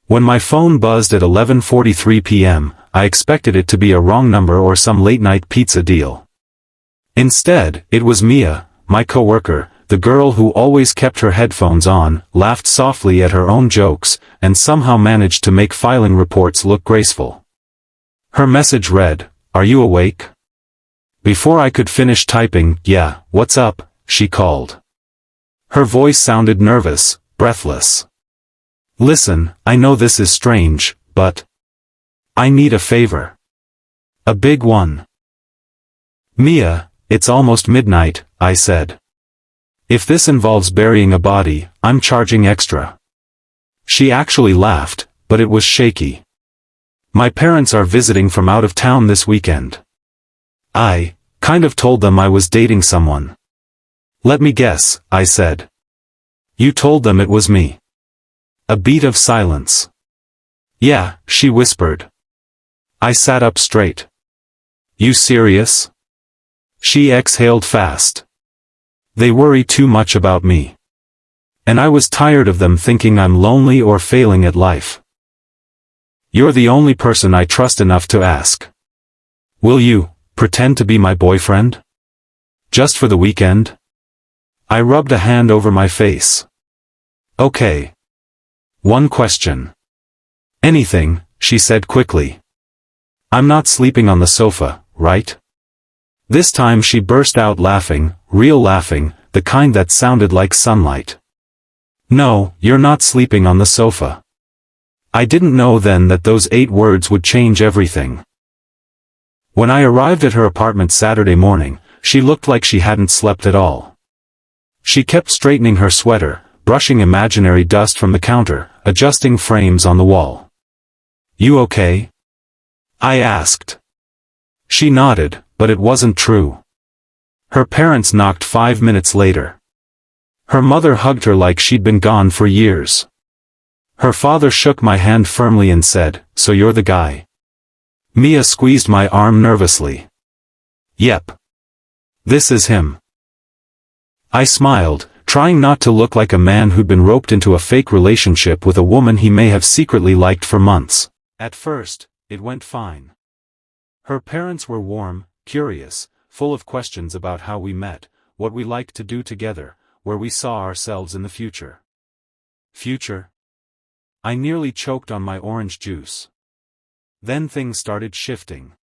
When my phone buzzed at 11:43 p.m., I expected it to be a wrong number or some late-night pizza deal. Instead, it was Mia, my coworker, the girl who always kept her headphones on, laughed softly at her own jokes, and somehow managed to make filing reports look graceful. Her message read, "Are you awake?" Before I could finish typing, "Yeah, what's up?" she called. Her voice sounded nervous, breathless. "Listen, I know this is strange, but I need a favor. A big one." "Mia, it's almost midnight," I said. "If this involves burying a body, I'm charging extra." She actually laughed, but it was shaky. "My parents are visiting from out of town this weekend. I kind of told them I was dating someone." "Let me guess," I said. "You told them it was me." A beat of silence. "Yeah," she whispered. I sat up straight. "You serious?" She exhaled fast. "They worry too much about me. And I was tired of them thinking I'm lonely or failing at life. You're the only person I trust enough to ask. Will you pretend to be my boyfriend? Just for the weekend?" I rubbed a hand over my face. "Okay. One question." "Anything," she said quickly. "I'm not sleeping on the sofa, right?" This time she burst out laughing, real laughing, the kind that sounded like sunlight. "No, you're not sleeping on the sofa." I didn't know then that those 8 words would change everything. When I arrived at her apartment Saturday morning, she looked like she hadn't slept at all. She kept straightening her sweater, brushing imaginary dust from the counter, adjusting frames on the wall. "You okay?" I asked. She nodded, but it wasn't true. Her parents knocked 5 minutes later. Her mother hugged her like she'd been gone for years. Her father shook my hand firmly and said, "So you're the guy?" Mia squeezed my arm nervously. "Yep. This is him." I smiled, trying not to look like a man who'd been roped into a fake relationship with a woman he may have secretly liked for months. At first, it went fine. Her parents were warm, curious, full of questions about how we met, what we liked to do together, where we saw ourselves in the future. Future? I nearly choked on my orange juice. Then things started shifting.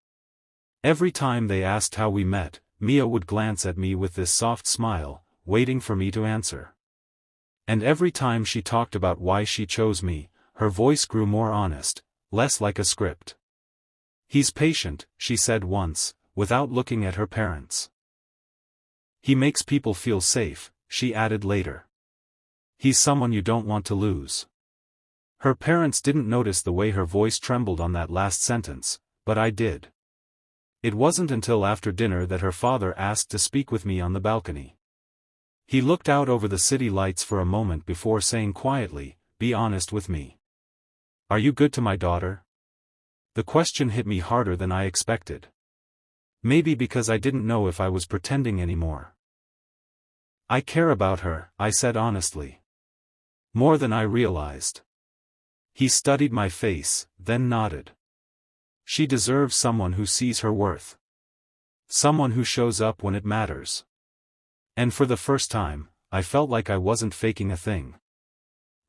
Every time they asked how we met, Mia would glance at me with this soft smile, waiting for me to answer. And every time she talked about why she chose me, her voice grew more honest, less like a script. "He's patient," she said once, without looking at her parents. "He makes people feel safe," she added later. "He's someone you don't want to lose." Her parents didn't notice the way her voice trembled on that last sentence, but I did. It wasn't until after dinner that her father asked to speak with me on the balcony. He looked out over the city lights for a moment before saying quietly, "Be honest with me. Are you good to my daughter?" The question hit me harder than I expected. Maybe because I didn't know if I was pretending anymore. "I care about her," I said honestly. "More than I realized." He studied my face, then nodded. "She deserves someone who sees her worth. Someone who shows up when it matters." And for the first time, I felt like I wasn't faking a thing.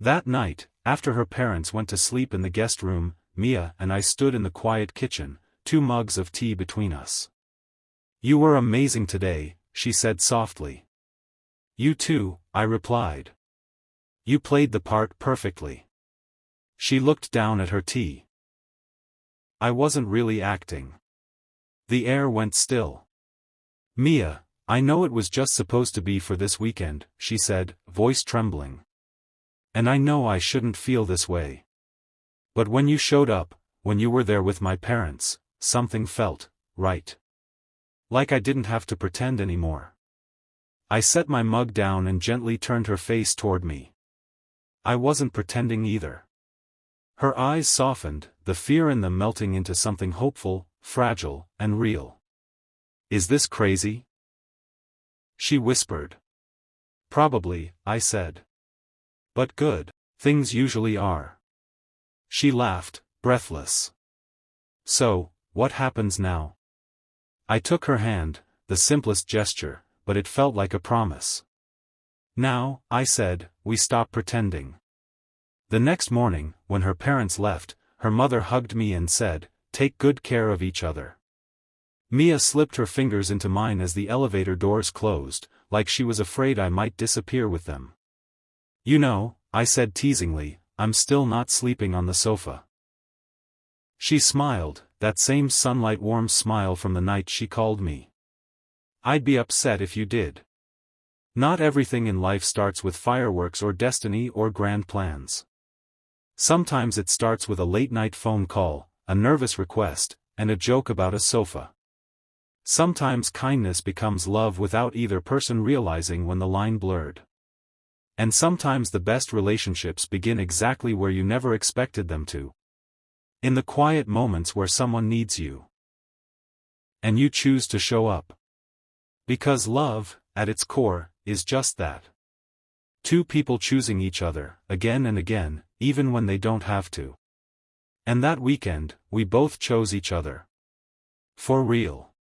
That night, after her parents went to sleep in the guest room, Mia and I stood in the quiet kitchen, 2 mugs of tea between us. "You were amazing today," she said softly. "You too," I replied. "You played the part perfectly." She looked down at her tea. I wasn't really acting. The air went still. "Mia, I know it was just supposed to be for this weekend," she said, voice trembling. "And I know I shouldn't feel this way. But when you showed up, when you were there with my parents, something felt right. Like I didn't have to pretend anymore." I set my mug down and gently turned her face toward me. I wasn't pretending either. Her eyes softened, the fear in them melting into something hopeful, fragile, and real. "Is this crazy?" she whispered. "Probably," I said. "But good. Things usually are." She laughed, breathless. So, what happens now? I took her hand, the simplest gesture, but it felt like a promise. Now, I said, we stop pretending. The next morning, when her parents left, her mother hugged me and said, take good care of each other. Mia slipped her fingers into mine as the elevator doors closed, like she was afraid I might disappear with them. You know, I said teasingly, I'm still not sleeping on the sofa. She smiled, that same sunlight-warm smile from the night she called me. I'd be upset if you did. Not everything in life starts with fireworks or destiny or grand plans. Sometimes it starts with a late-night phone call, a nervous request, and a joke about a sofa. Sometimes kindness becomes love without either person realizing when the line blurred. And sometimes the best relationships begin exactly where you never expected them to. In the quiet moments where someone needs you. And you choose to show up. Because love, at its core, is just that. Two people choosing each other, again and again, even when they don't have to. And that weekend, we both chose each other. For real.